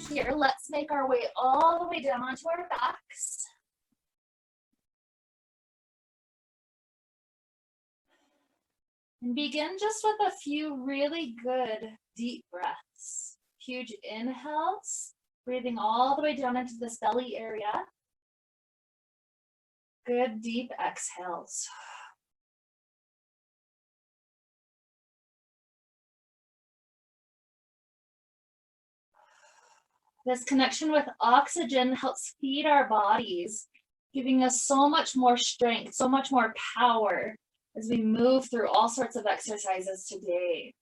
here, let's make our way all the way down onto our backs. And begin just with a few really good deep breaths. Huge inhales, breathing all the way down into this belly area. Good deep exhales. This connection with oxygen helps feed our bodies, giving us so much more strength, so much more power as we move through all sorts of exercises today.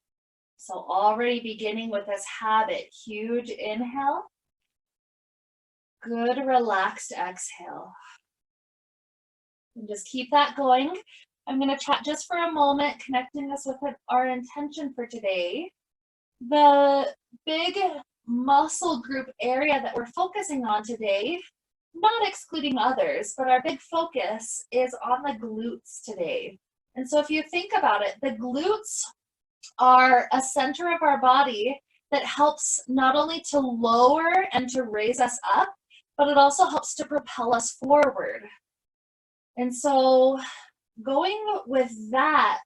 So already beginning with this habit, huge inhale, good relaxed exhale. And just keep that going. I'm going to chat just for a moment, connecting us with our intention for today. The big muscle group area that we're focusing on today, not excluding others, but our big focus is on the glutes today. And so if you think about it, the glutes are a center of our body that helps not only to lower and to raise us up, but it also helps to propel us forward. And so going with that,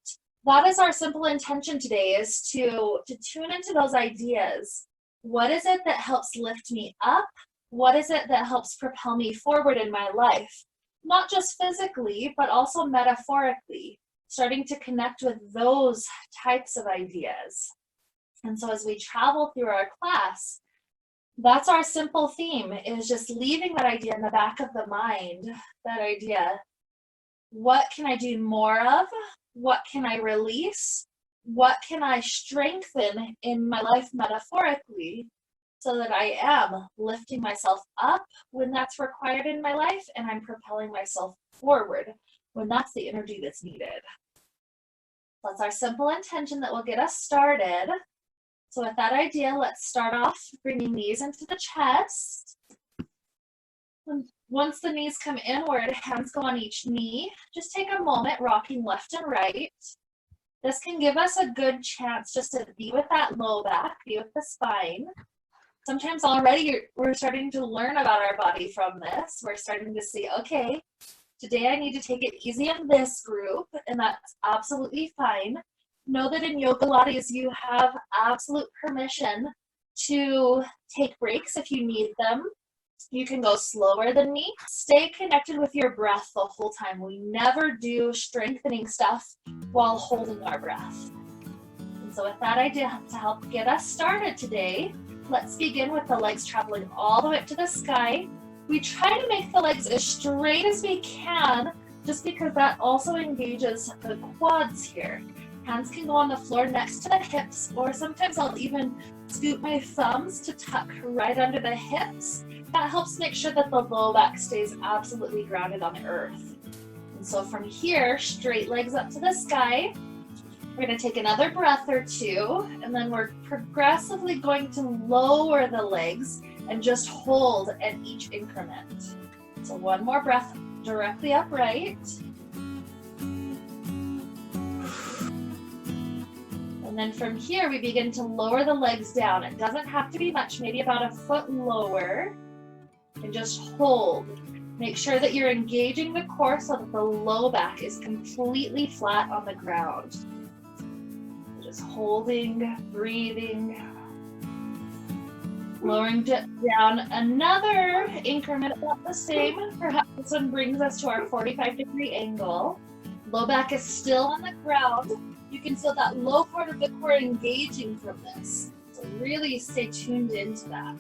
that is our simple intention today, is to tune into those ideas. What is it that helps lift me up? What is it that helps propel me forward in my life? Not just physically, but also metaphorically, starting to connect with those types of ideas. And so as we travel through our class, that's our simple theme, is just leaving that idea in the back of the mind, that idea. What can I do more of? What can I release? What can I strengthen in my life metaphorically so that I am lifting myself up when that's required in my life, and I'm propelling myself forward when that's the energy that's needed. That's our simple intention that will get us started. So with that idea, let's start off bringing knees into the chest. Once the knees come inward, hands go on each knee. Just take a moment rocking left and right. This can give us a good chance just to be with that low back, be with the spine. Sometimes already we're starting to learn about our body from this. We're starting to see, okay, today I need to take it easy in this group, and that's absolutely fine. Know that in Yogilates you have absolute permission to take breaks if you need them. You can go slower than me. Stay connected with your breath the whole time. We never do strengthening stuff while holding our breath. And so with that idea to help get us started today, let's begin with the legs traveling all the way up to the sky. We try to make the legs as straight as we can, just because that also engages the quads here. Hands can go on the floor next to the hips, or sometimes I'll even scoop my thumbs to tuck right under the hips. That helps make sure that the low back stays absolutely grounded on the earth. And so from here, straight legs up to the sky. We're going to take another breath or two, and then we're progressively going to lower the legs and just hold at each increment. So one more breath directly upright. And then from here, we begin to lower the legs down. It doesn't have to be much, maybe about a foot lower. And just hold. Make sure that you're engaging the core so that the low back is completely flat on the ground. Just holding, breathing, lowering down another increment about the same. Perhaps this one brings us to our 45-degree angle. Low back is still on the ground. You can feel that low part of the core engaging from this. So really stay tuned into that.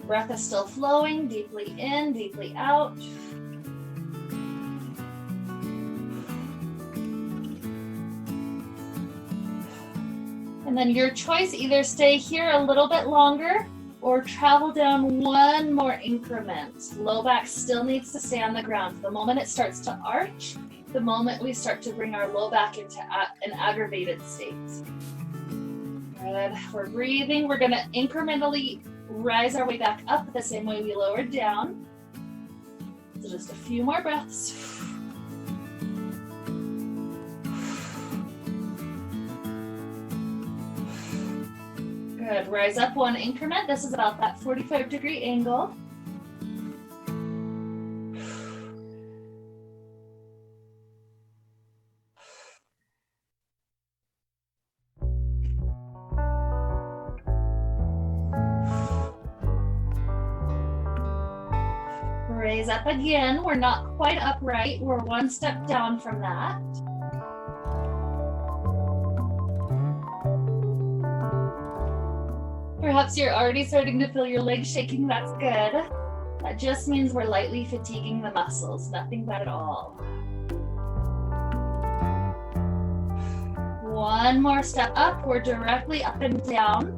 Breath is still flowing, deeply in, deeply out. And then your choice, either stay here a little bit longer or travel down one more increment. Low back still needs to stay on the ground. The moment it starts to arch, the moment we start to bring our low back into an aggravated state. Good. We're breathing. We're going to incrementally rise our way back up the same way we lowered down. So just a few more breaths. Good. Rise up one increment. This is about that 45-degree angle. Raise up again. We're not quite upright. We're one step down from that. Perhaps you're already starting to feel your legs shaking. That's good. That just means we're lightly fatiguing the muscles. Nothing bad at all. One more step up. We're directly up and down.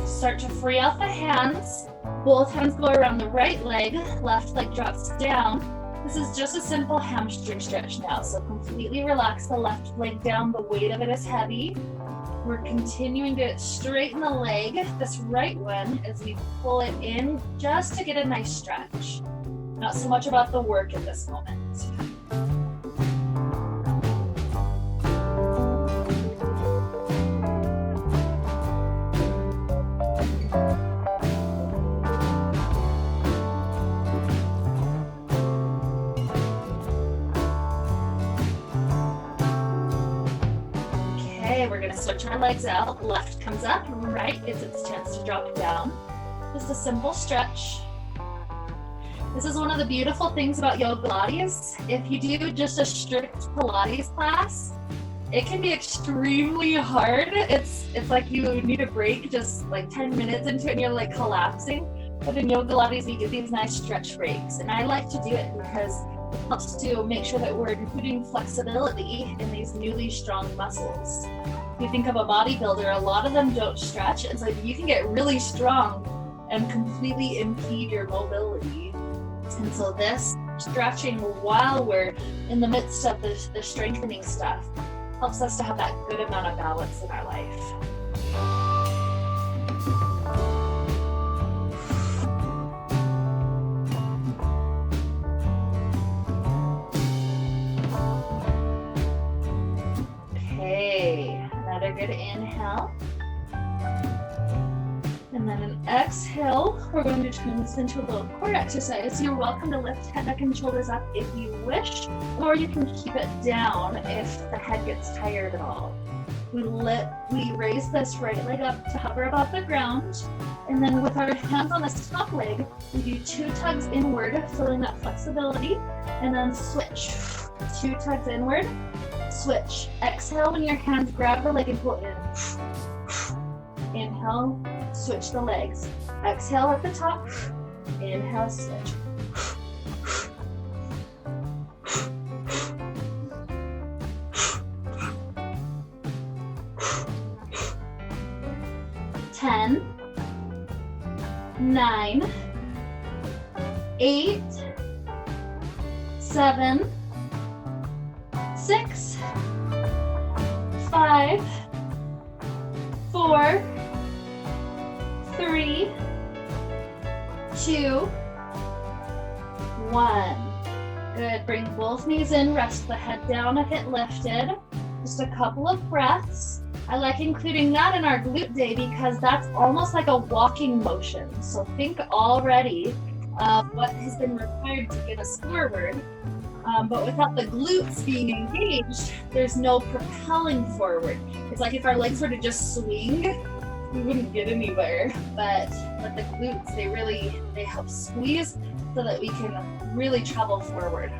Start to free out the hands. Both hands go around the right leg. Left leg drops down. This is just a simple hamstring stretch now. So completely relax the left leg down. The weight of it is heavy. We're continuing to straighten the leg, this right one, as we pull it in just to get a nice stretch. Not so much about the work at this moment. We're going to switch our legs out. Left comes up, right gets its chance to drop down. Just a simple stretch. This is one of the beautiful things about Yogilates. If you do just a strict Pilates class, it can be extremely hard. It's like you need a break just like 10 minutes into it and you're like collapsing. But in Yogilates, we do these nice stretch breaks. And I like to do it because it helps to make sure that we're including flexibility in these newly strong muscles. If you think of a bodybuilder, a lot of them don't stretch, and so you can get really strong and completely impede your mobility. And so this stretching while we're in the midst of the strengthening stuff helps us to have that good amount of balance in our life. Another good inhale. And then an exhale. We're going to turn this into a little core exercise. You're welcome to lift head, neck, and shoulders up if you wish, or you can keep it down if the head gets tired at all. We raise this right leg up to hover above the ground, and then with our hands on this top leg, we do 2 tugs inward, filling that flexibility, and then switch. 2 tugs inward. Switch. Exhale when your hands grab the leg and pull in. Inhale, switch the legs. Exhale at the top. Inhale, switch. Ten, 9, 8, 7, 6, 5, 4, 3, 2, 1. Good. Bring both knees in, rest the head down if it lifted. Just a couple of breaths. I like including that in our glute day because that's almost like a walking motion. So think already of what has been required to get us forward. But without the glutes being engaged, there's no propelling forward. It's like if our legs were to just swing, we wouldn't get anywhere. But the glutes, they help squeeze so that we can really travel forward.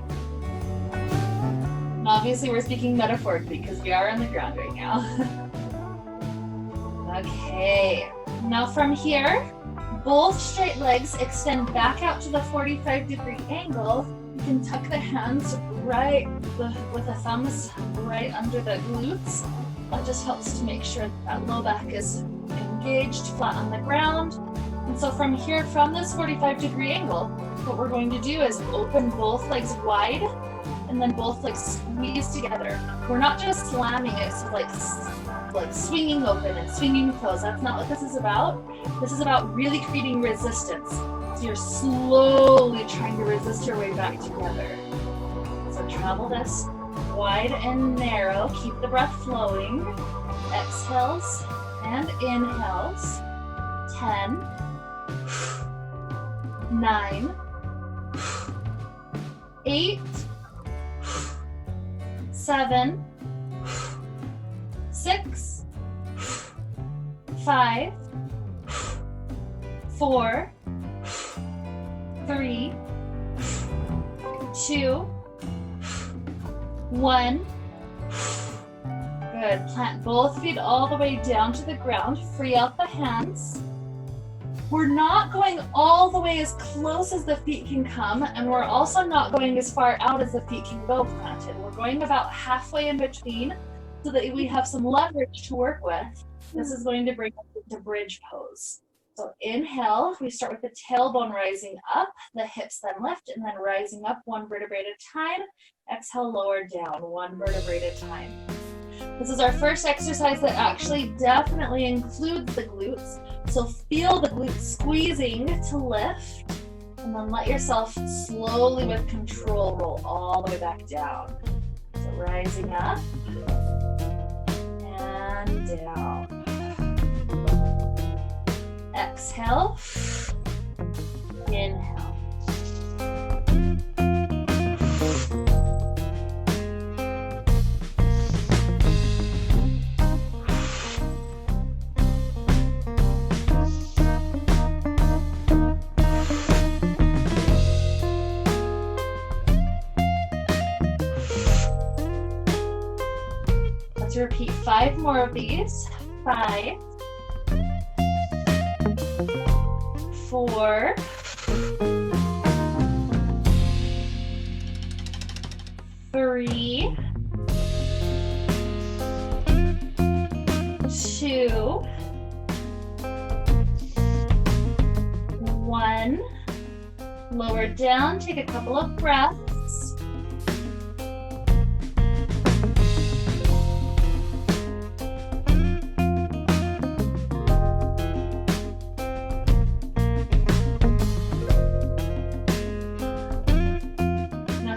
And obviously we're speaking metaphorically because we are on the ground right now. Okay, now from here, both straight legs extend back out to the 45-degree angle. You can tuck the hands with the thumbs right under the glutes. That just helps to make sure that low back is engaged, flat on the ground. And so from here, from this 45-degree angle, what we're going to do is open both legs wide and then both legs squeeze together. We're not just slamming it, so like swinging open and swinging closed. That's not what this is about. This is about really creating resistance. So you're slowly trying to resist your way back together. So travel this wide and narrow. Keep the breath flowing. Exhales and inhales. 10, 9, 8, 7, 6, 5, 4, 3, 2, 1. Good. Plant both feet all the way down to the ground. Free out the hands. We're not going all the way as close as the feet can come, and we're also not going as far out as the feet can go planted. We're going about halfway in between so that we have some leverage to work with. This is going to bring us into bridge pose. So inhale, we start with the tailbone rising up, the hips then lift, and then rising up one vertebrae at a time. Exhale, lower down, one vertebrae at a time. This is our first exercise that actually definitely includes the glutes. So feel the glutes squeezing to lift, and then let yourself slowly with control roll all the way back down. So rising up and down. Exhale, inhale. Let's repeat 5 more of these. 5, 4, 3, 2, 1. Lower down, take a couple of breaths.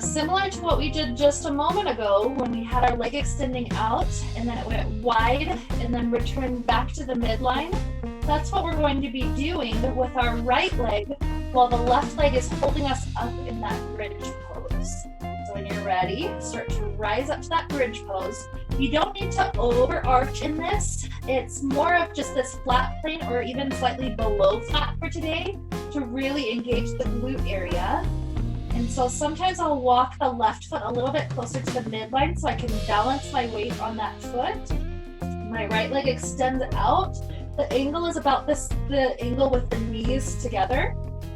Similar to what we did just a moment ago when we had our leg extending out and then it went wide and then returned back to the midline. That's what we're going to be doing with our right leg while the left leg is holding us up in that bridge pose. So when you're ready, start to rise up to that bridge pose. You don't need to overarch in this. It's more of just this flat plane or even slightly below flat for today to really engage the glute area. And so sometimes I'll walk the left foot a little bit closer to the midline so I can balance my weight on that foot. My right leg extends out. The angle is about the angle with the knees together.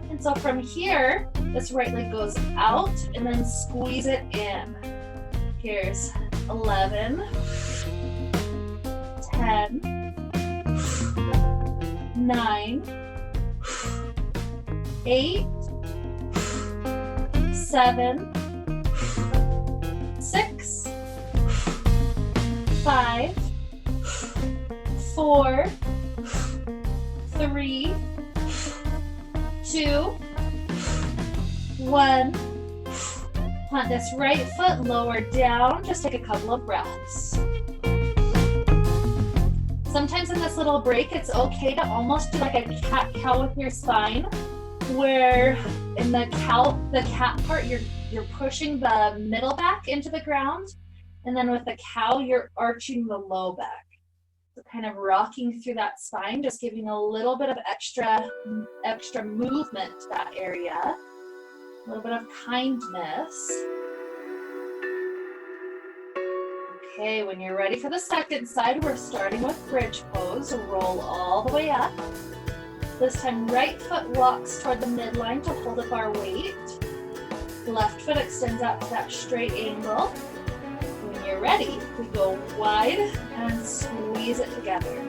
And so from here, this right leg goes out and then squeeze it in. Here's 11, 10, 9, 8, 7, 6, 5, 4, 3, 2, 1. Plant this right foot lower down. Just take a couple of breaths. Sometimes in this little break, it's okay to almost do like a cat-cow with your spine, where in the cat part, you're pushing the middle back into the ground, and then with the cow, you're arching the low back. So kind of rocking through that spine, just giving a little bit of extra movement to that area, a little bit of kindness. Okay, when you're ready for the second side, we're starting with bridge pose. Roll all the way up. This time, right foot walks toward the midline to hold up our weight. Left foot extends out to that straight angle. When you're ready, we go wide and squeeze it together.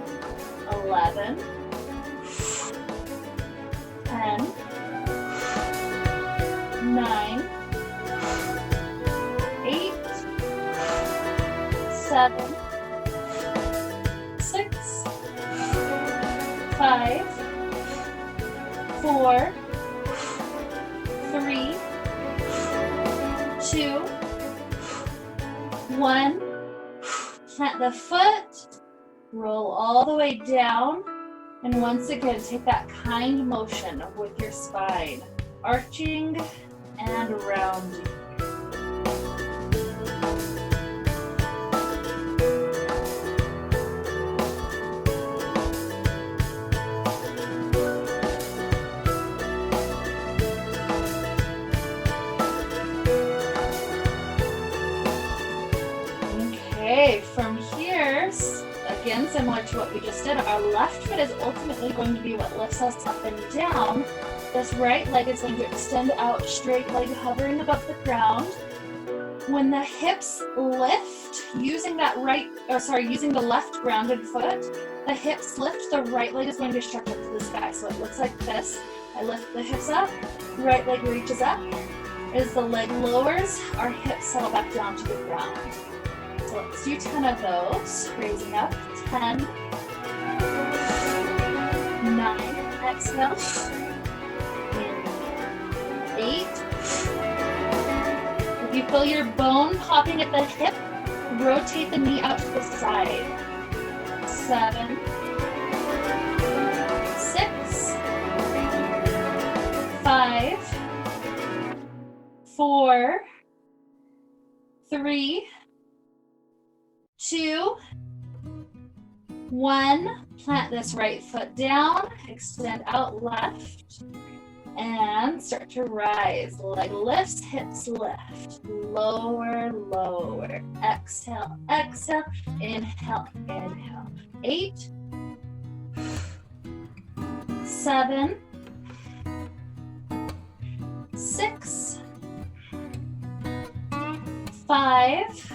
11, 10, 9, 8, 7, 6, 5, 4, 1. Plant the foot, roll all the way down, and once again, take that kind motion with your spine, arching and rounding. Okay, from here, again, similar to what we just did, our left foot is ultimately going to be what lifts us up and down. This right leg is going to extend out, straight leg hovering above the ground. When the hips lift, using the left grounded foot, the hips lift, the right leg is going to stretch up to the sky. So it looks like this. I lift the hips up, right leg reaches up. As the leg lowers, our hips settle back down to the ground. So let's do 10 of those. Raising up. 10. 9. Exhale. 8. If you feel your bone popping at the hip, rotate the knee out to the side. 7. 6. 5. 4. 3. 2, 1, plant this right foot down, extend out left, and start to rise. Leg lifts, hips lift, lower, lower. Exhale, exhale, inhale, inhale. 8, 7, 6, 5,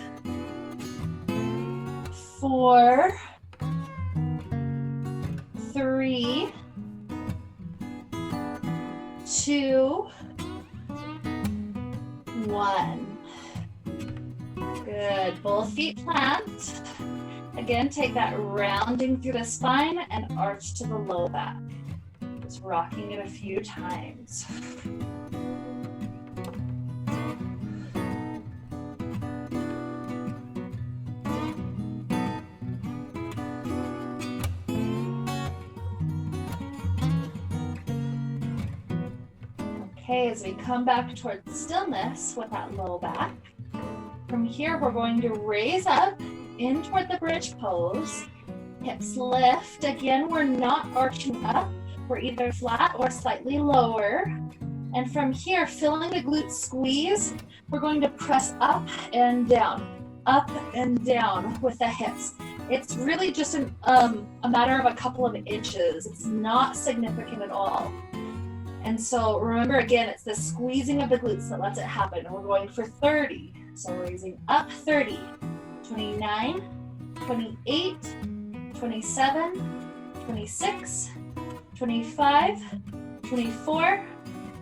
4, 3, 2, 1. Good. Both feet plant. Again, take that rounding through the spine and arch to the low back. Just rocking it a few times. Okay, as we come back towards stillness with that low back, from here we're going to raise up in toward the bridge pose. Hips lift. Again, we're not arching up. We're either flat or slightly lower. And from here, feeling the glutes squeeze, we're going to press up and down with the hips. It's really just a matter of a couple of inches. It's not significant at all. And so remember, again, it's the squeezing of the glutes that lets it happen. And we're going for 30. So raising up 30, 29, 28, 27, 26, 25, 24,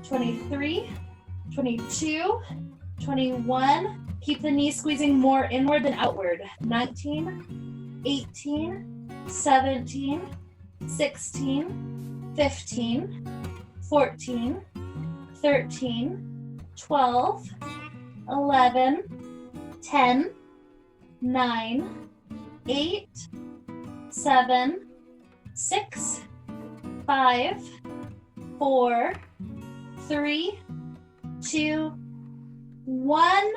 23, 22, 21. Keep the knees squeezing more inward than outward. 19, 18, 17, 16, 15, 14, 13, 12, 11, 10, 9, 8, 7, 6, 5, 4, 3, 2, 1,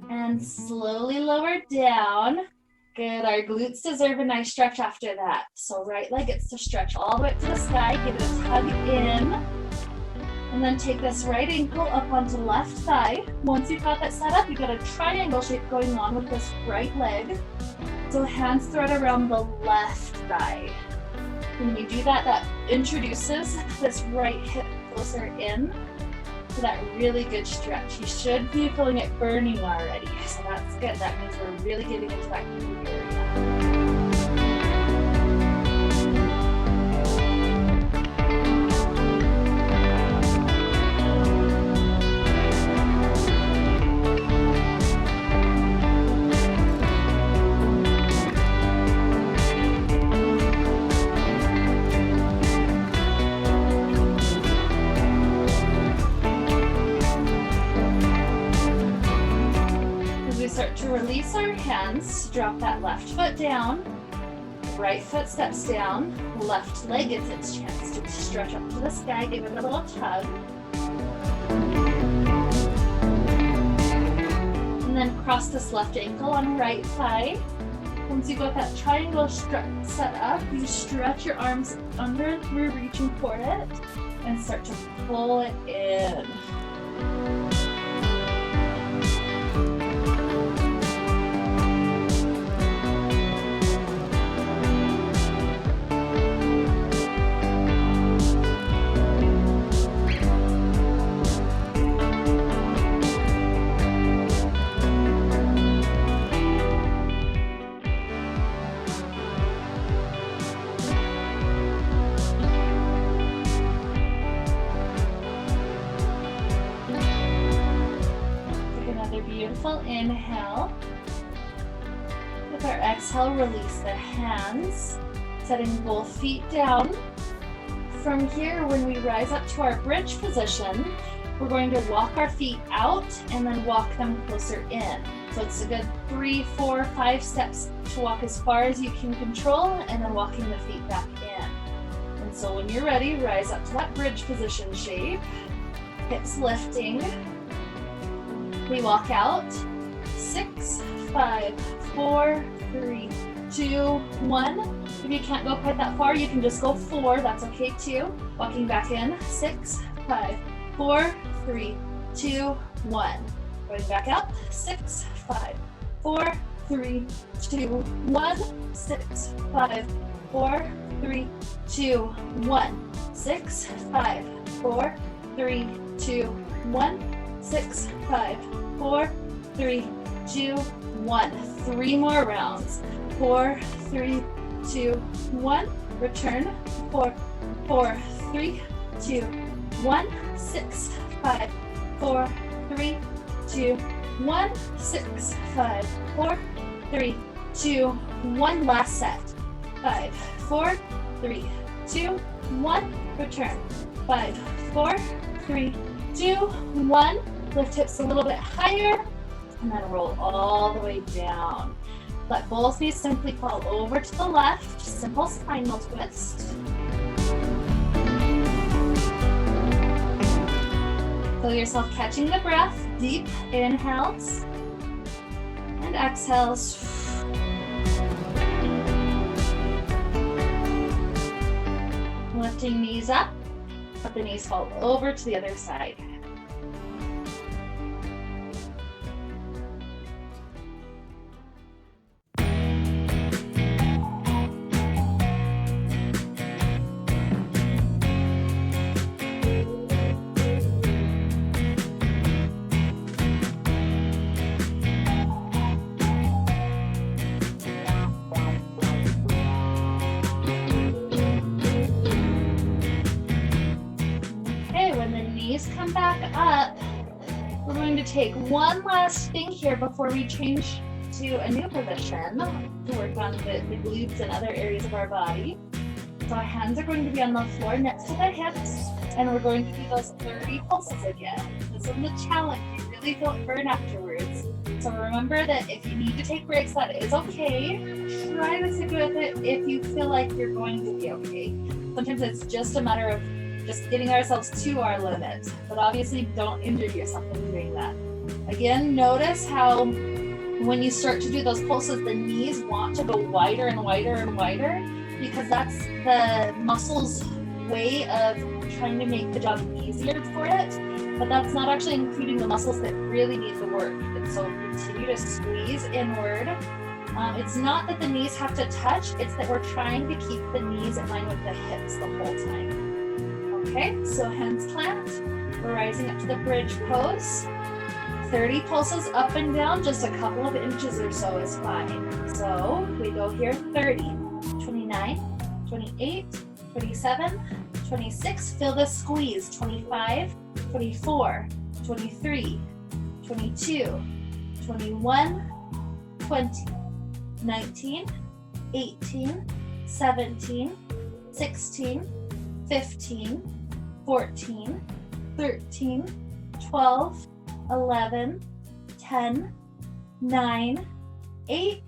and slowly lower down. Good, our glutes deserve a nice stretch after that. So right leg gets to stretch all the way up to the sky, give it a tug in, and then take this right ankle up onto left thigh. Once you've got that set up, you've got a triangle shape going on with this right leg. So hands thread around the left thigh. When you do that, that introduces this right hip closer in to that really good stretch. You should be feeling it burning already, so that's good. That means we're really getting into that glute area. release our hands, drop that left foot down, right foot steps down, left leg gets its chance to stretch up to the sky, give it a little tug. And then cross this left ankle on right thigh. Once you got that triangle set up, you stretch your arms under and through, reaching for it, and start to pull it in. Beautiful inhale. With our exhale, release the hands, setting both feet down. From here, when we rise up to our bridge position, we're going to walk our feet out and then walk them closer in. So it's a good 3, 4, 5 steps to walk as far as you can control, and then walking the feet back in. And so when you're ready, rise up to that bridge position shape, hips lifting. We walk out, 6, 5, 4, 3, 2, 1. If you can't go quite that far, you can just go 4, that's okay too. Walking back in, 6, 5, 4, 3, 2, 1. Going back out, 6, 5, 4, 3, 2, 1. 6, 5, 4, 3, 2, 1. 6, 5, 4, 3, 2, 1. 6, 5, 4, 3, 2, 1. 3 more rounds. 4, 3, 2, 1. Return. 4, 4, 3, 2, 1. 6, 5, 4, 3, 2, 1. 6, 5, 4, 3, 2, 1. Last set. 5, 4, 3, 2, 1. Return. 5, 4, 3, 2, 1. Lift hips a little bit higher, and then roll all the way down. Let both knees simply fall over to the left, simple spinal twist. Feel yourself catching the breath, deep inhales and exhales. Lifting knees up, let the knees fall over to the other side. Come back up. We're going to take one last thing here before we change to a new position to work on the glutes and other areas of our body. So our hands are going to be on the floor next to the hips, and we're going to do those 30 pulses again. This is a challenge. You really don't burn afterwards. So remember that if you need to take breaks, that is okay. Try to stick with it if you feel like you're going to be okay. Sometimes it's just a matter of just getting ourselves to our limit, but obviously don't injure yourself in doing that. Again, notice how when you start to do those pulses, the knees want to go wider and wider and wider, because that's the muscle's way of trying to make the job easier for it, but that's not actually including the muscles that really need the work. And so continue to squeeze inward. It's not that the knees have to touch, it's that we're trying to keep the knees in line with the hips the whole time. Okay, so hands clamped. We're rising up to the bridge pose. 30 pulses up and down, just a couple of inches or so is fine. So we go here 30, 29, 28, 27, 26. Feel the squeeze. 25, 24, 23, 22, 21, 20, 19, 18, 17, 16, 15, 14, 13, 12, 11, 10, 9, 8,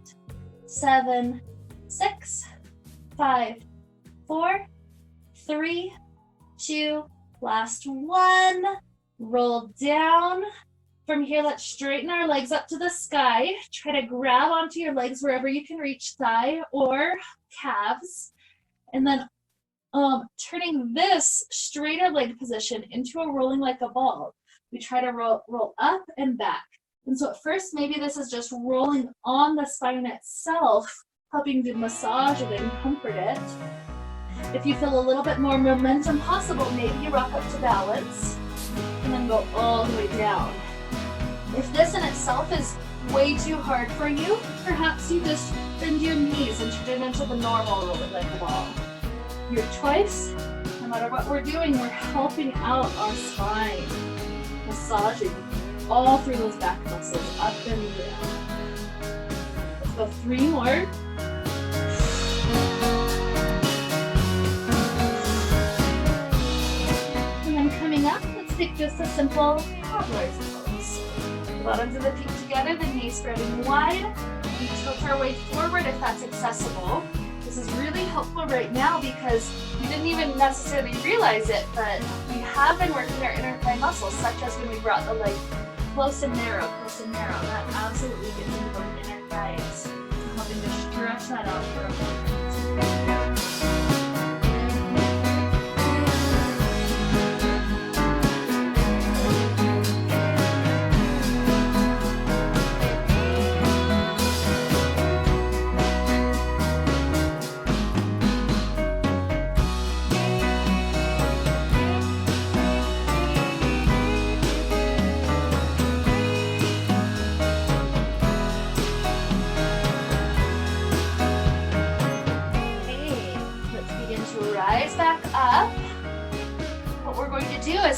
7, 6, 5, 4, 3, 2, last one. Roll down. From here, let's straighten our legs up to the sky. Try to grab onto your legs wherever you can reach, thigh or calves. And then turning this straighter leg position into a rolling like a ball. We try to roll up and back. And so at first, maybe this is just rolling on the spine itself, helping to massage it and comfort it. If you feel a little bit more momentum possible, maybe you rock up to balance and then go all the way down. If this in itself is way too hard for you, perhaps you just bend your knees and turn it into the normal rolling like a ball. Your choice, no matter what we're doing, we're helping out our spine, massaging all through those back muscles, up and down. Let's go 3 more. And then coming up, let's take just a simple toddler's pose. Bottoms of the feet together, the knees spreading wide. We tilt our way forward if that's accessible. This is really helpful right now because we didn't even necessarily realize it, but we have been working our inner thigh muscles, such as when we brought the leg close and narrow, close and narrow. That absolutely gets into those inner thighs. I'm helping to stretch that out for a moment.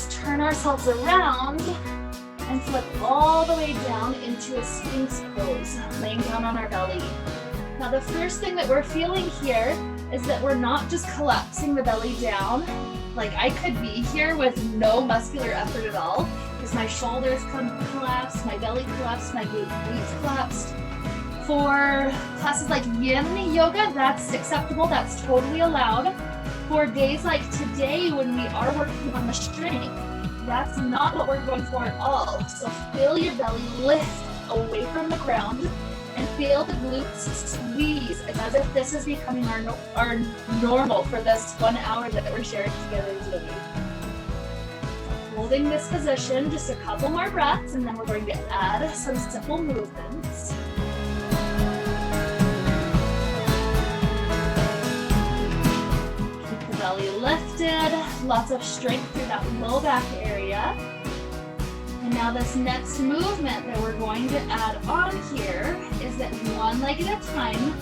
Turn ourselves around and flip all the way down into a Sphinx pose, laying down on our belly. Now the first thing that we're feeling here is that we're not just collapsing the belly down. Like I could be here with no muscular effort at all, because my shoulders collapsed, my belly collapsed, my glutes collapsed. For classes like yin yoga, that's acceptable, that's totally allowed. For days like today when we are working on the strength, that's not what we're going for at all. So feel your belly lift away from the ground and feel the glutes squeeze. It's as if this is becoming our normal for this 1 hour that we're sharing together today. Holding this position, just a couple more breaths, and then we're going to add some simple movements. Belly lifted, lots of strength through that low back area. And now this next movement that we're going to add on here is that one leg at a time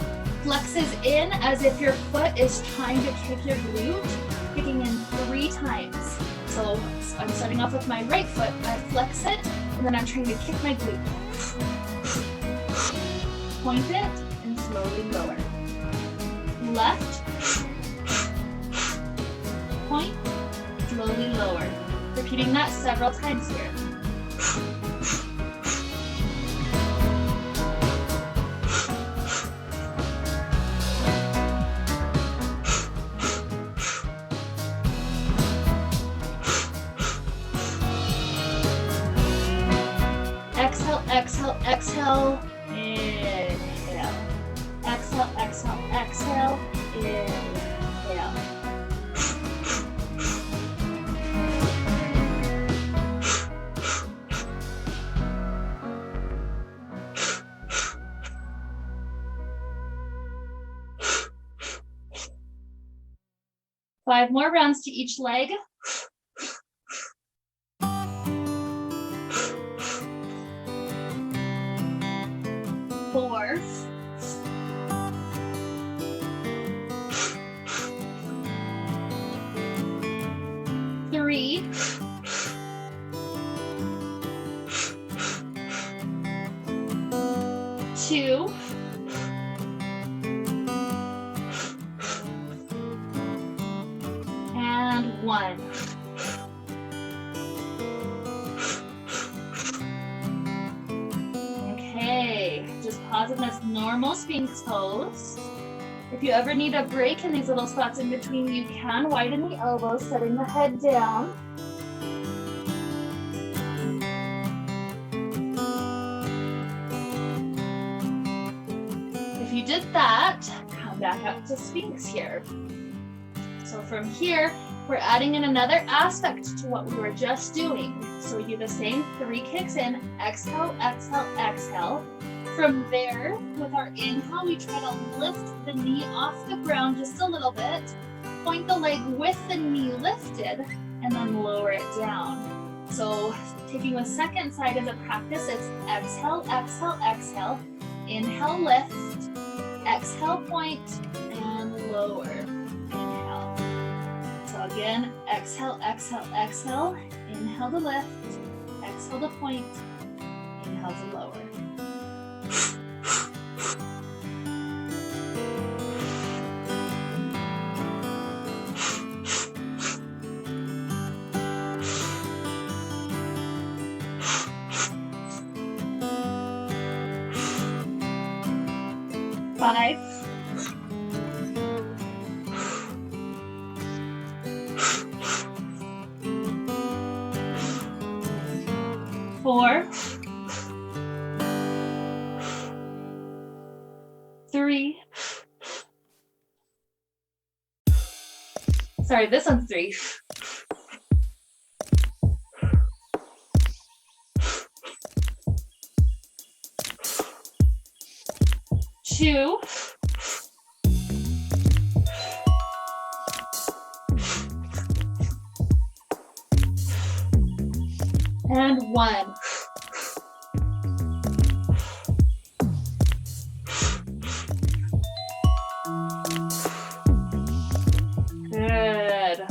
flexes in as if your foot is trying to kick your glute, kicking in 3 times. So I'm starting off with my right foot, I flex it, and then I'm trying to kick my glute. Point it and slowly lower. Left, point, slowly lower. Repeating that several times here. Exhale, exhale, exhale. Inhale. Exhale, exhale, exhale. Inhale. 5 more rounds to each leg. 4. 3. 2. And 1. in this normal Sphinx pose. If you ever need a break in these little spots in between, you can widen the elbows, setting the head down. If you did that, come back up to Sphinx here. So from here, we're adding in another aspect to what we were just doing. So we do the same 3 kicks in, exhale, exhale, exhale. From there, with our inhale, we try to lift the knee off the ground just a little bit, point the leg with the knee lifted, and then lower it down. So taking the second side as a practice, it's exhale, exhale, exhale, inhale, lift, exhale, point, and lower, inhale. So again, exhale, exhale, exhale, inhale to lift, exhale to point, inhale to lower. Five, 4, 3. Sorry, this one's 3. 2. And 1. Good.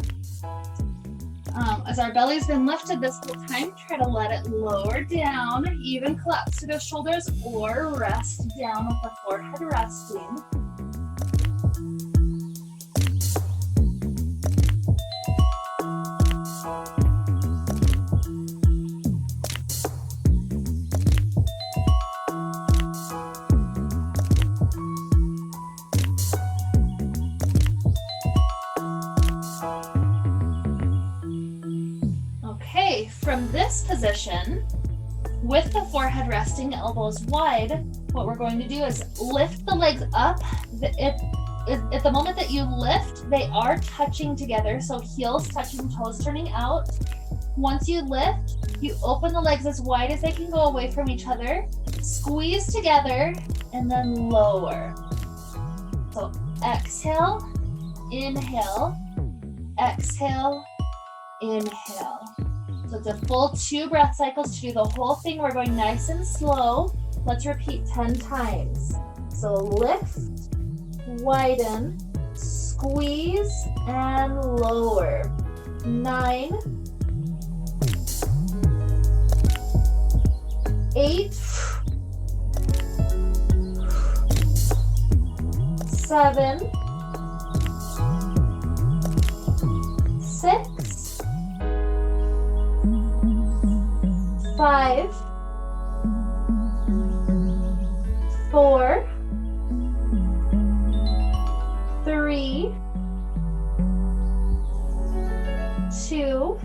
As our belly's been lifted this whole time, try to let it lower down, even collapse to the shoulders or rest down with the forehead resting. From this position, with the forehead resting, elbows wide, what we're going to do is lift the legs up. At the moment that you lift, they are touching together, so heels touching, toes turning out. Once you lift, you open the legs as wide as they can go away from each other, squeeze together, and then lower. So exhale, inhale, exhale, inhale. So it's a full 2 breath cycles to do the whole thing. We're going nice and slow. Let's repeat 10 times. So lift, widen, squeeze, and lower. 9, 8, 7, 6, 5, 4, 3, 2,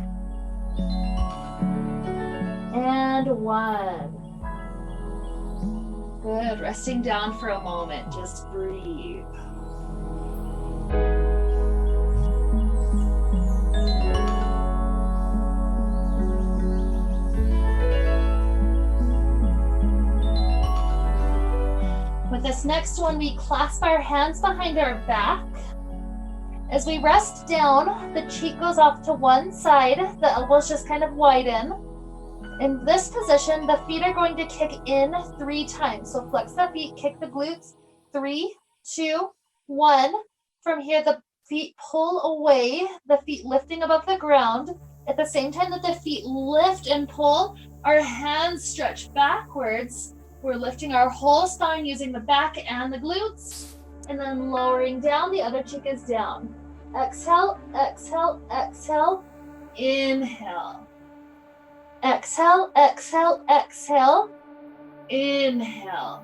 and 1. Good. Resting down for a moment. Just breathe. With this next one, we clasp our hands behind our back. As we rest down, the cheek goes off to one side, the elbows just kind of widen. In this position, the feet are going to kick in 3 times. So flex the feet, kick the glutes. 3, 2, 1. From here, the feet pull away, the feet lifting above the ground. At the same time that the feet lift and pull, our hands stretch backwards. We're lifting our whole spine using the back and the glutes, and then lowering down, the other cheek is down. Exhale, exhale, exhale, inhale. Exhale, exhale, exhale, inhale.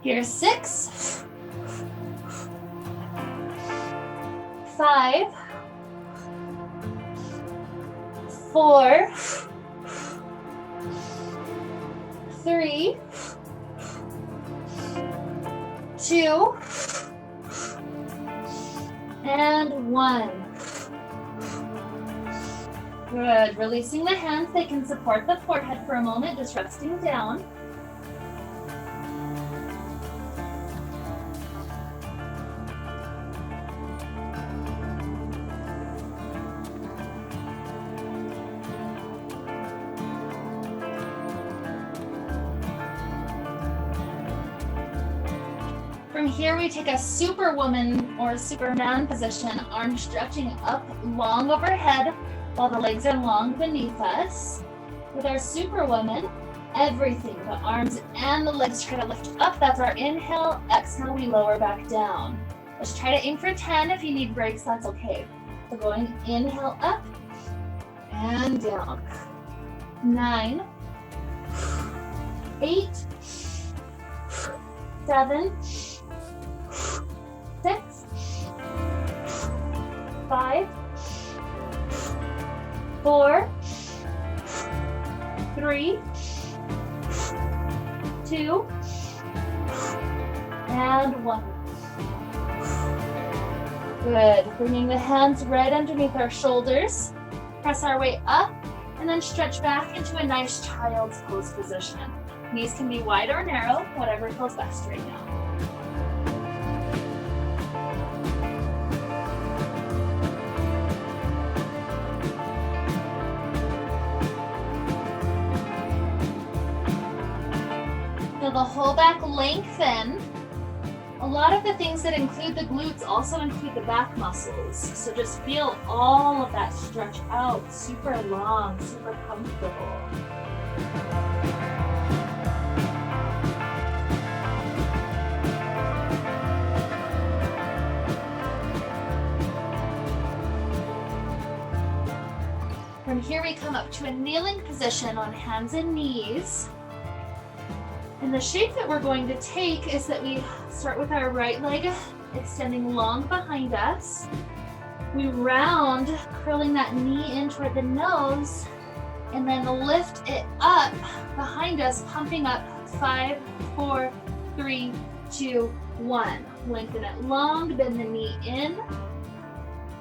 Here's 6, 5, 4, 3, 2, and 1. Good. Releasing the hands. They can support the forehead for a moment, just resting down. From here, we take a superwoman or superman position, arms stretching up long overhead while the legs are long beneath us. With our superwoman, everything, the arms and the legs try to lift up. That's our inhale. Exhale, we lower back down. Let's try to aim for 10. If you need breaks, that's okay. So going inhale up and down. 9, 8, 7, 6, 5, 4, 3, 2, and 1. Good. Bringing the hands right underneath our shoulders. Press our way up and then stretch back into a nice child's pose position. Knees can be wide or narrow, whatever feels best right now. Feel the whole back lengthen. A lot of the things that include the glutes also include the back muscles. So just feel all of that stretch out, super long, super comfortable. From here we come up to a kneeling position on hands and knees. And the shape that we're going to take is that we start with our right leg extending long behind us. We round, curling that knee in toward the nose, and then lift it up behind us, pumping up 5, 4, 3, 2, 1. Lengthen it long, bend the knee in,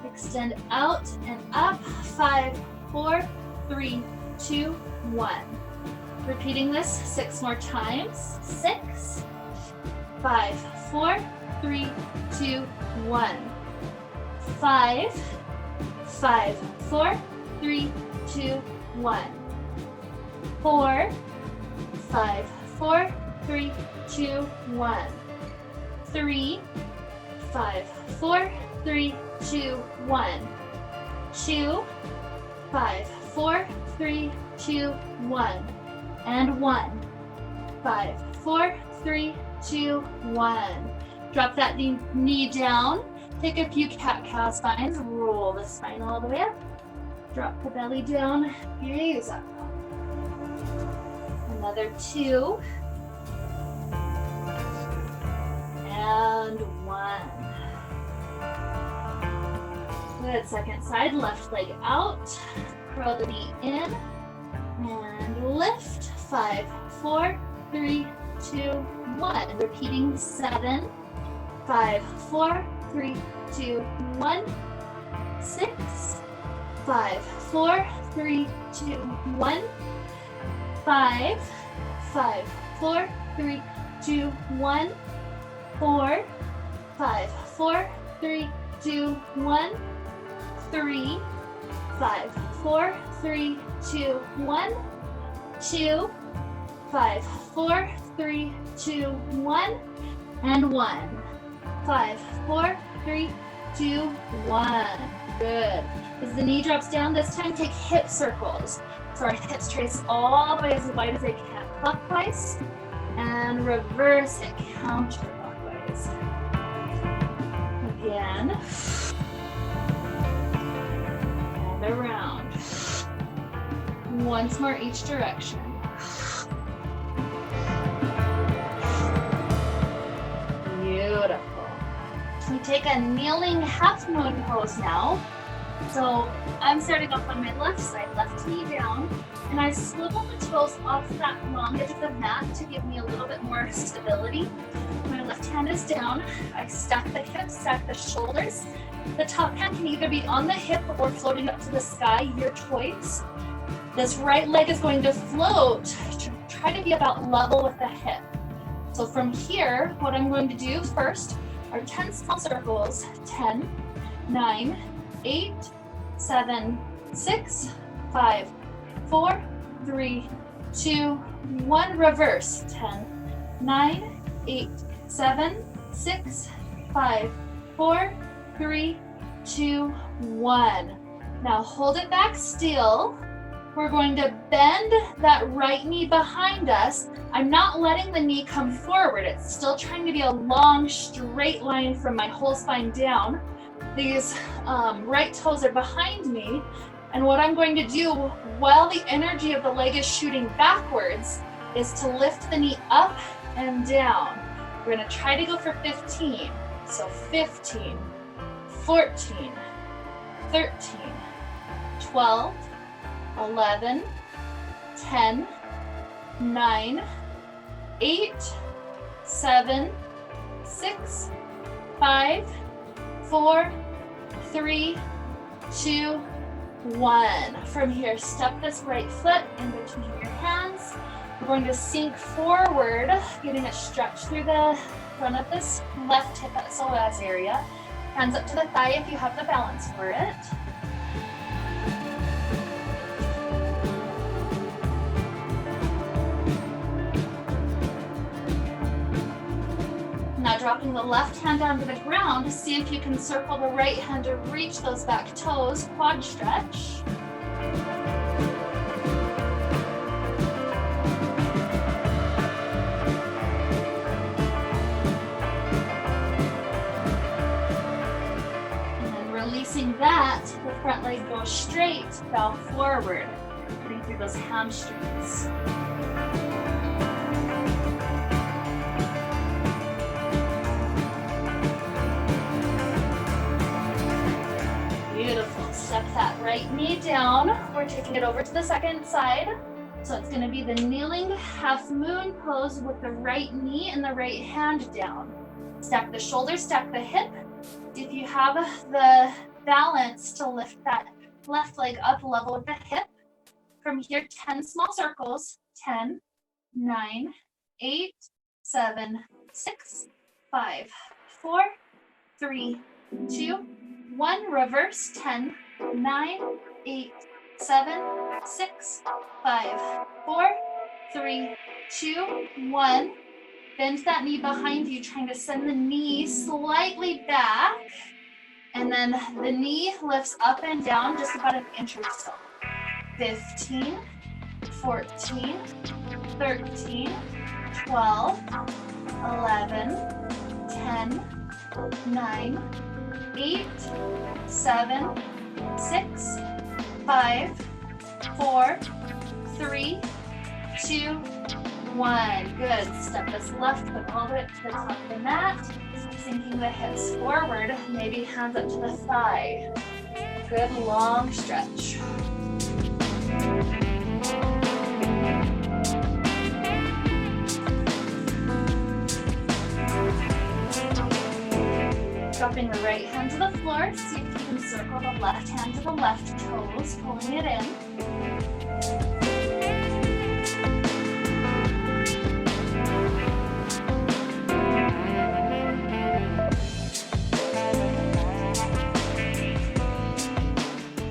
extend out and up, 5, 4, 3, 2, 1. Repeating this 6 more times. 6, 5, 4, 3, 2, 1. 5, 5, 4, 3, 2, 1. 4, 5, 4, 3, 2, 1. 3, 5, 4, 3, 2, 1. 2, 5, 4, 3, 2, 1. And 1. 5, 4, 3, 2, 1. Drop that knee down. Take a few cat-cow spines. Roll the spine all the way up. Drop the belly down. Gaze up. Another 2. And 1. Good. Second side. Left leg out. Curl the knee in. And lift. 5, 4, 3, 2, 1. Repeating 7, 5, 4, 3, 2, 1. 6, 5, 4, 3, 2, 1. 5, 5, 4, 3, 2, 1. 4, 5, 4, 3, 2, 1. 3, 5, 4, 3, 2, 1. 2, 5, 4, 3, 2, 1, and 1. 5, 4, 3, 2, 1. Good. As the knee drops down, this time take hip circles. So our hips trace all the way as wide as they can clockwise, and reverse it counterclockwise. Again. And around. Once more each direction. take a kneeling half moon pose now. So I'm starting off on my left side, left knee down, and I swivel the toes off that long edge of the mat to give me a little bit more stability. My left hand is down. I stack the hips, stack the shoulders. The top hand can either be on the hip or floating up to the sky, your choice. This right leg is going to float to try to be about level with the hip. So from here, what I'm going to do first are 10 small circles. 10, 9, 8, 7, 6, 5, 4, 3, 2, 1. Reverse. 10, 9, 8, 7, 6, 5, 4, 3, 2, 1. Now hold it back still. We're going to bend that right knee behind us. I'm not letting the knee come forward. It's still trying to be a long, straight line from my whole spine down. These right toes are behind me. And what I'm going to do while the energy of the leg is shooting backwards is to lift the knee up and down. We're going to try to go for 15. So 15, 14, 13, 12, 11, 10, 9, 8, 7, 6, 5, 4, 3, 2, 1. From here, step this right foot in between your hands. We're going to sink forward, getting a stretch through the front of this left hip psoas area. Hands up to the thigh if you have the balance for it. Now dropping the left hand down to the ground, see if you can circle the right hand to reach those back toes, quad stretch. And then releasing that, the front leg goes straight, bow forward, putting through those hamstrings. Beautiful. Step that right knee down. We're taking it over to the second side. So it's going to be the kneeling half moon pose with the right knee and the right hand down. Stack the shoulders, stack the hip. If you have the balance to lift that left leg up level with the hip. From here, 10 small circles. 10, 9, 8, 7, 6, 5, 4, 3, 2, 1. Reverse. 10, 9, 8, 7, 6, 5, 4, 3, 2, 1. Bend that knee behind you, trying to send the knee slightly back. And then the knee lifts up and down just about an inch or so. 15, 14, 13, 12, 11, 10, 9, 8, 7, 6, 5, 4, 3, 2, 1. Good. Step this left foot all the way up to the top of the mat. Sinking the hips forward, maybe hands up to the thigh. Good long stretch. Dropping the right hand to the floor, see if you can circle the left hand to the left toes, pulling it in.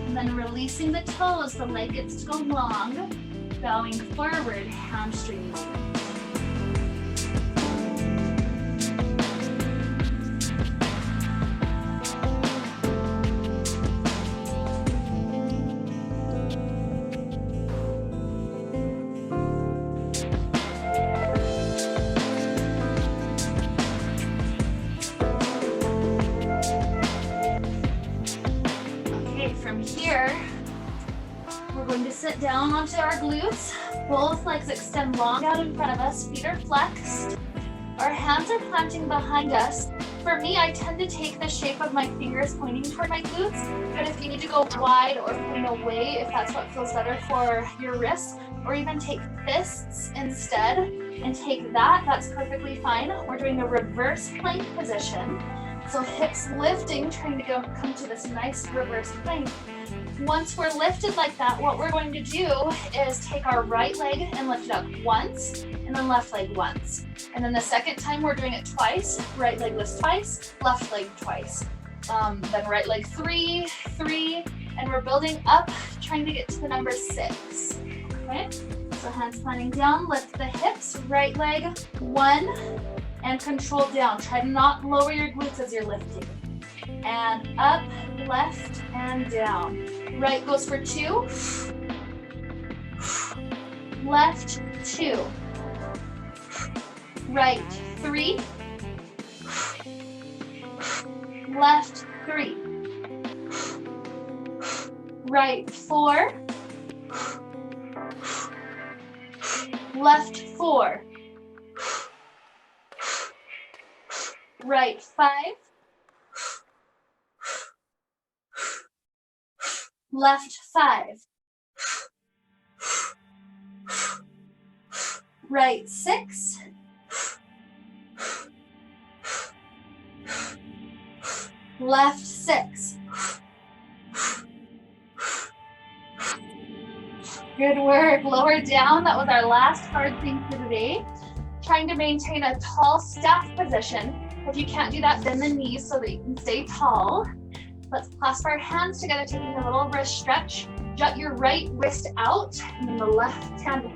And then releasing the toes, the leg gets to go long, bowing forward, hamstring movement. From here, we're going to sit down onto our glutes. Both legs extend long out in front of us. Feet are flexed. Our hands are planting behind us. for me, I tend to take the shape of my fingers pointing toward my glutes, but if you need to go wide or point away, if that's what feels better for your wrists, or even take fists instead and take that, that's perfectly fine. We're doing a reverse plank position. So hips lifting, trying to come to this nice reverse plank. Once we're lifted like that, what we're going to do is take our right leg and lift it up once, and then left leg once. And then the second time we're doing it twice, right leg lifts twice, left leg twice. Then right leg three, and we're building up, trying to get to the number 6. Okay, so hands planting down, lift the hips, right leg 1, and control down. Try to not lower your glutes as you're lifting. And up, left, and down. Right goes for 2. Left 2. Right 3. Left 3. Right 4. Left 4. Right 5. Left 5. Right 6. Left 6. Good work. Lower down. That was our last hard thing for today. Trying to maintain a tall staff position. If you can't do that, bend the knees so that you can stay tall. Let's clasp our hands together, taking a little wrist stretch. Jut your right wrist out, and then the left hand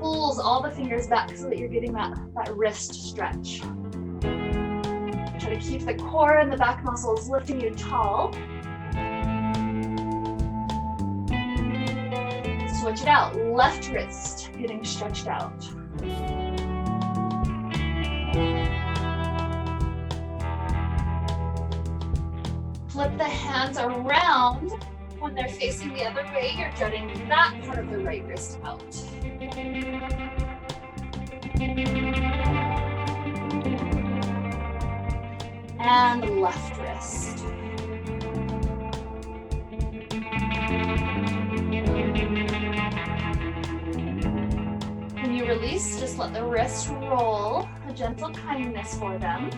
pulls all the fingers back so that you're getting that wrist stretch. Try to keep the core and the back muscles lifting you tall. Switch it out. Left wrist getting stretched out. Flip the hands around. When they're facing the other way, you're jutting that part of the right wrist out. And left wrist. When you release, just let the wrists roll, a gentle kindness for them.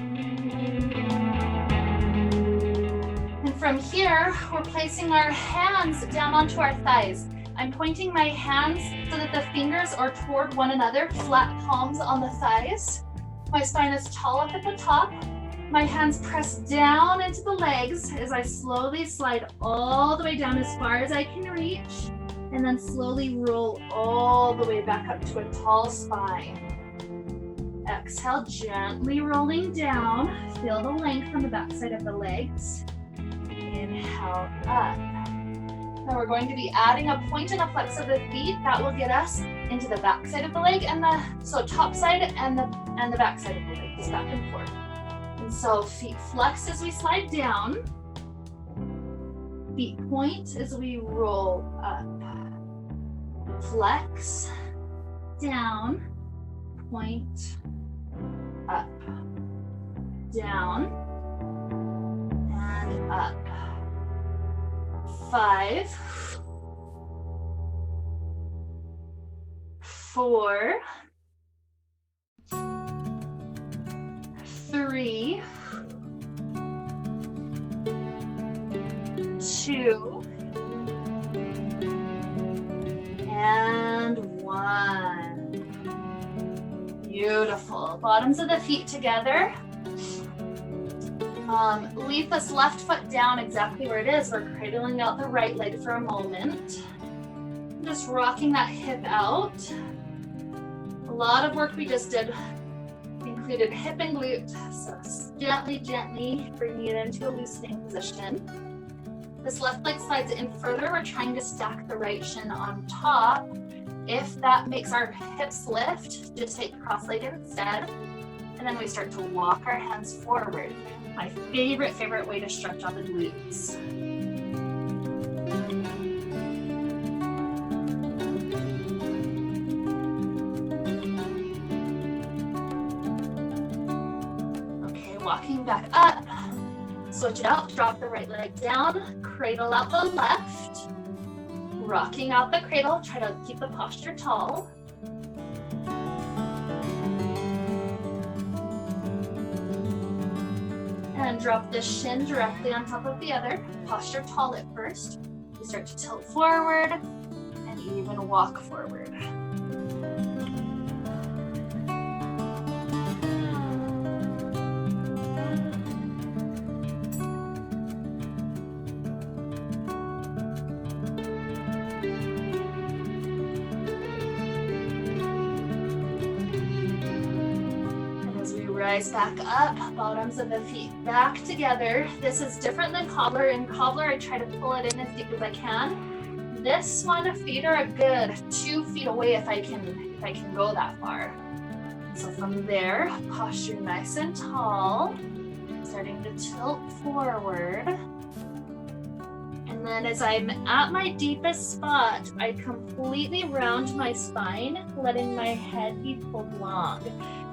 And from here, we're placing our hands down onto our thighs. I'm pointing my hands so that the fingers are toward one another, flat palms on the thighs. My spine is tall up at the top. My hands press down into the legs as I slowly slide all the way down as far as I can reach, and then slowly roll all the way back up to a tall spine. Exhale, gently rolling down. Feel the length on the backside of the legs. Inhale up. Now we're going to be adding a point and a flex of the feet. That will get us into the back side of the leg and so top side and the back side of the leg, just back and forth. And so feet flex as we slide down. Feet point as we roll up. Flex, down, point, up, down, and up. 5, 4, 3, 2, and 1. Beautiful. Bottoms of the feet together. Leave this left foot down exactly where it is. We're cradling out the right leg for a moment. Just rocking that hip out. A lot of work we just did included hip and glute. So gently, gently bringing it into a loosening position. This left leg slides in further. We're trying to stack the right shin on top. If that makes our hips lift, just take cross-leg instead. And then we start to walk our hands forward. My favorite way to stretch out the glutes. Okay, walking back up. Switch it out, drop the right leg down, cradle out the left. Rocking out the cradle, try to keep the posture tall. And drop the shin directly on top of the other. Posture tall at first. You start to tilt forward and even walk forward. Rise back up, bottoms of the feet back together. This is different than cobbler. In cobbler, I try to pull it in as deep as I can. This one, feet are a good 2 feet away if I can go that far. So from there, posture nice and tall, starting to tilt forward. And then as I'm at my deepest spot, I completely round my spine, letting my head be pulled long.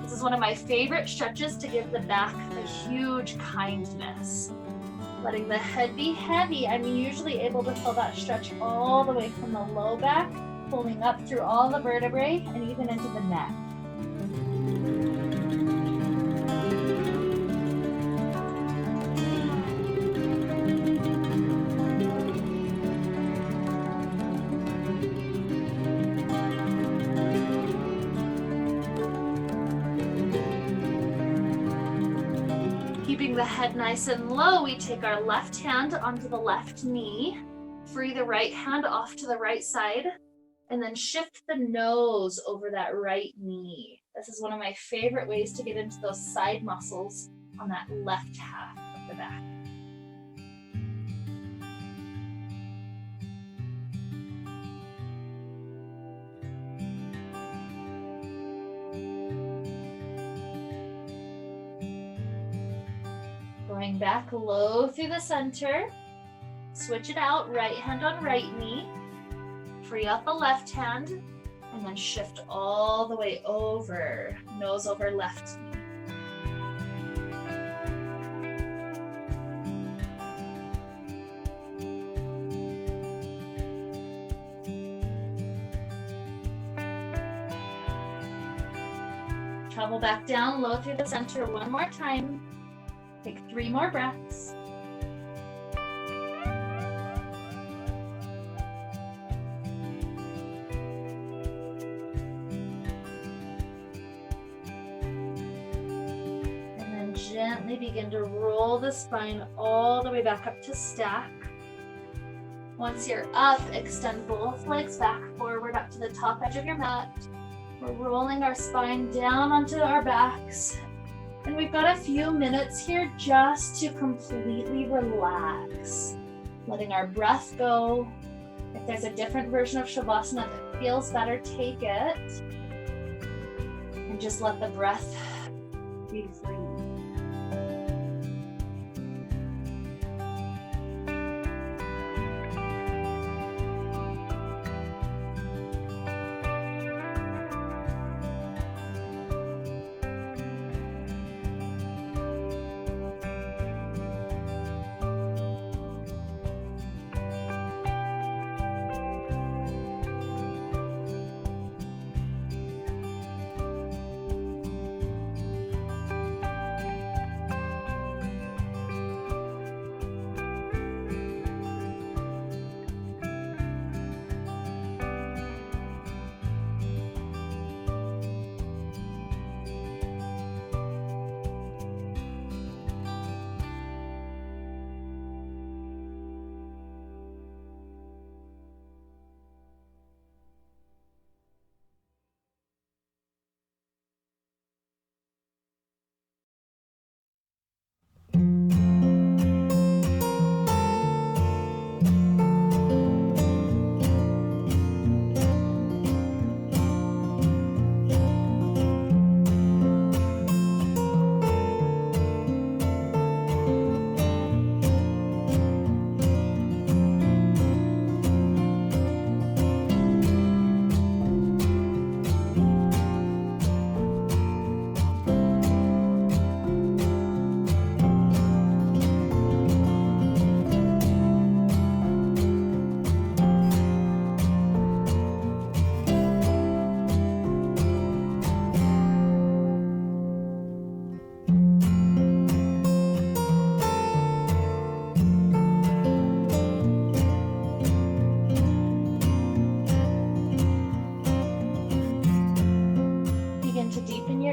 This is one of my favorite stretches to give the back a huge kindness. Letting the head be heavy, I'm usually able to feel that stretch all the way from the low back, pulling up through all the vertebrae and even into the neck. Keeping the head nice and low, we take our left hand onto the left knee, free the right hand off to the right side, and then shift the nose over that right knee. This is one of my favorite ways to get into those side muscles on that left half of the back. Going back low through the center, switch it out, right hand on right knee, free out the left hand, and then shift all the way over, nose over left knee. Travel back down low through the center one more time. Take 3 more breaths. And then gently begin to roll the spine all the way back up to stack. Once you're up, extend both legs back forward up to the top edge of your mat. We're rolling our spine down onto our backs. And we've got a few minutes here just to completely relax, letting our breath go. If there's a different version of Shavasana that feels better, take it. And just let the breath be free.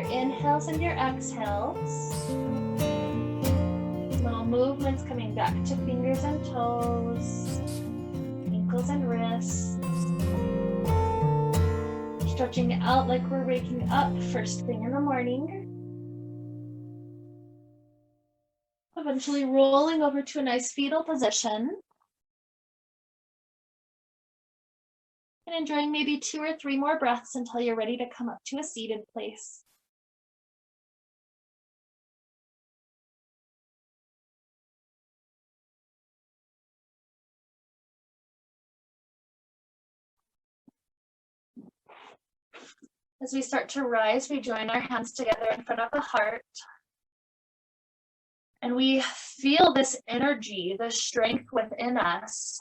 your inhales and your exhales. Little movements coming back to fingers and toes, ankles and wrists. Stretching out like we're waking up first thing in the morning. Eventually rolling over to a nice fetal position. And enjoying maybe 2 or 3 more breaths until you're ready to come up to a seated place. As we start to rise, we join our hands together in front of the heart. And we feel this energy, the strength within us,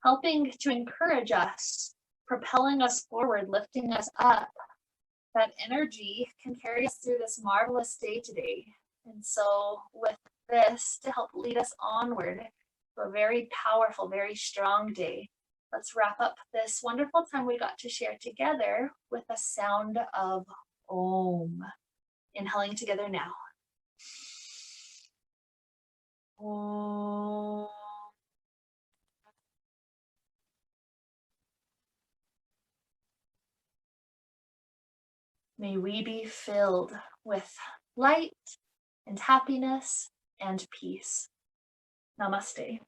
helping to encourage us, propelling us forward, lifting us up. That energy can carry us through this marvelous day today. And so with this to help lead us onward to a very powerful, very strong day, let's wrap up this wonderful time we got to share together with a sound of Om. Inhaling together now. Om. May we be filled with light and happiness and peace. Namaste.